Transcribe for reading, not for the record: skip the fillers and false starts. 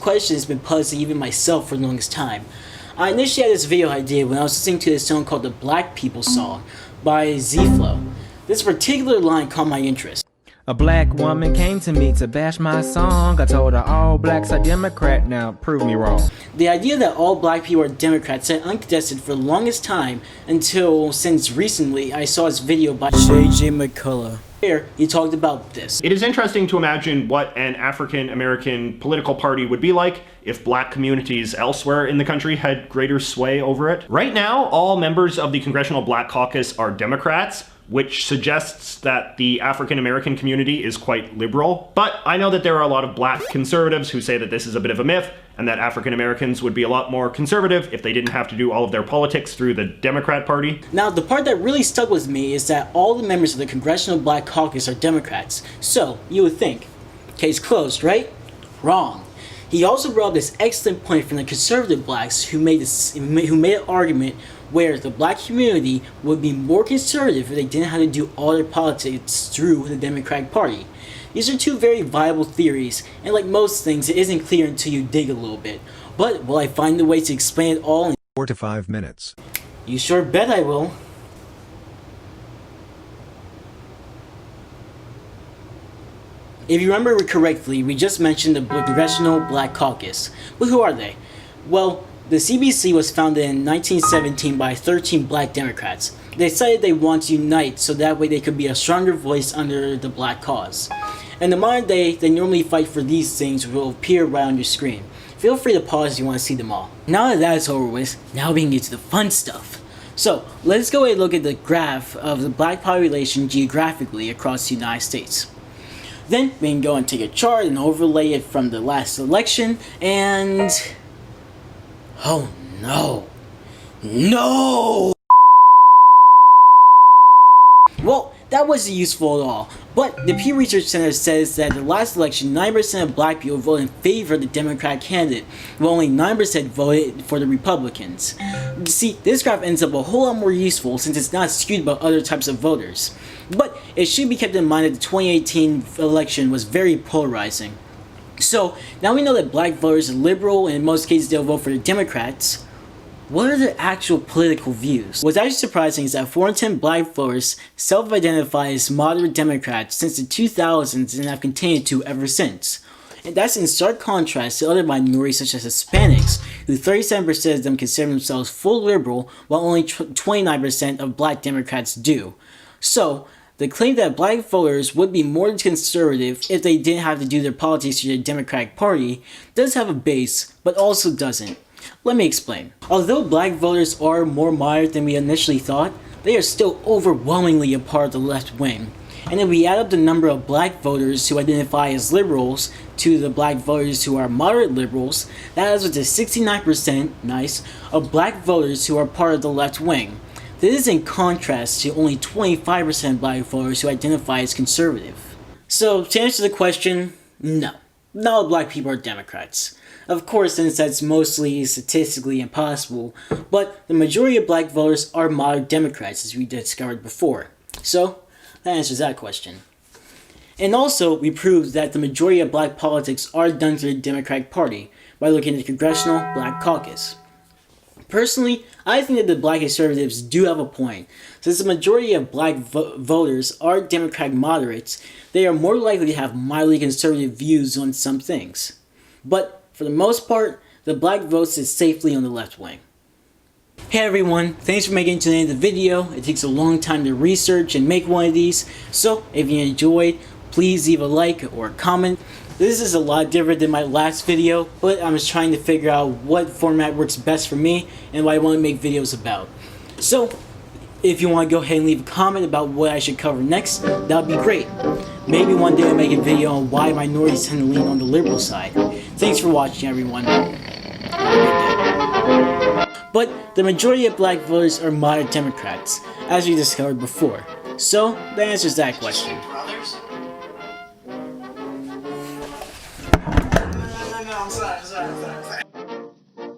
question has been puzzling even myself for the longest time. I initially had this video idea when I was listening to this song called the BlackPeople song by Z-Flow. This particular line caught my interest. A black woman came to me to bash my song. I told her all blacks are Democrat. Now prove me wrong. The idea that all black people are Democrats had uncontested for the longest time until since recently I saw this video by J.J. McCullough. Here, he talked about this. It is interesting to imagine what an African-American political party would be like if black communities elsewhere in the country had greater sway over it. Right now, all members of the Congressional Black Caucus are Democrats, which suggests that the African-American community is quite liberal. But I know that there are a lot of black conservatives who say that this is a bit of a myth, and that African-Americans would be a lot more conservative if they didn't have to do all of their politics through the Democrat Party. Now, the part that really stuck with me is that all the members of the Congressional Black Caucus are Democrats. So, you would think, case closed, right? Wrong. He also brought up this excellent point from the conservative blacks who made an argument where the black community would be more conservative if they didn't have to do all their politics through the Democratic Party. These are two very viable theories, and like most things, it isn't clear until you dig a little bit. But will I find a way to explain it all in 4 to 5 minutes? You sure bet I will. If you remember correctly, we just mentioned the Congressional Black Caucus. But who are they? Well, the CBC was founded in 1917 by 13 black Democrats. They decided they want to unite so that way they could be a stronger voice under the black cause. In the modern day, they normally fight for these things which will appear right on your screen. Feel free to pause if you want to see them all. Now that that's over with, now we can get to the fun stuff. So, let's go ahead and look at the graph of the black population geographically across the United States. Then, we can go and take a chart and overlay it from the last election, and... oh no. No! Well, that wasn't useful at all, but the Pew Research Center says that in the last election, 9% of black people voted in favor of the Democratic candidate, while only 9% voted for the Republicans. See, this graph ends up a whole lot more useful since it's not skewed by other types of voters. But it should be kept in mind that the 2018 election was very polarizing. So, now we know that black voters are liberal and in most cases they'll vote for the Democrats. What are their actual political views? What's actually surprising is that 4 in 10 black voters self-identify as moderate Democrats since the 2000s and have continued to ever since. And that's in stark contrast to other minorities such as Hispanics, who 37% of them consider themselves full liberal while only 29% of black Democrats do. So, the claim that black voters would be more conservative if they didn't have to do their politics through the Democratic Party does have a base, but also doesn't. Let me explain. Although black voters are more moderate than we initially thought, they are still overwhelmingly a part of the left wing. And if we add up the number of black voters who identify as liberals to the black voters who are moderate liberals, that adds up to 69%, nice, of black voters who are part of the left wing. This is in contrast to only 25% black voters who identify as conservative. So, to answer the question, no. Not all black people are Democrats. Of course, since that's mostly statistically impossible, but the majority of black voters are moderate Democrats, as we discovered before. So, that answers that question. And also, we proved that the majority of black politics are done through the Democratic Party by looking at the Congressional Black Caucus. Personally, I think that the black conservatives do have a point. Since the majority of black voters are Democratic moderates, they are more likely to have mildly conservative views on some things. But, for the most part, the black vote sits safely on the left wing. Hey everyone, thanks for making it to the end of the video. It takes a long time to research and make one of these, so if you enjoyed, please leave a like or a comment. This is a lot different than my last video, but I'm just trying to figure out what format works best for me and what I want to make videos about. So, if you want to go ahead and leave a comment about what I should cover next, that would be great. Maybe one day I'll make a video on why minorities tend to lean on the liberal side. Thanks for watching, everyone. Have a good day. But the majority of black voters are moderate Democrats, as we discovered before. So, that answers that question. No, I'm sorry.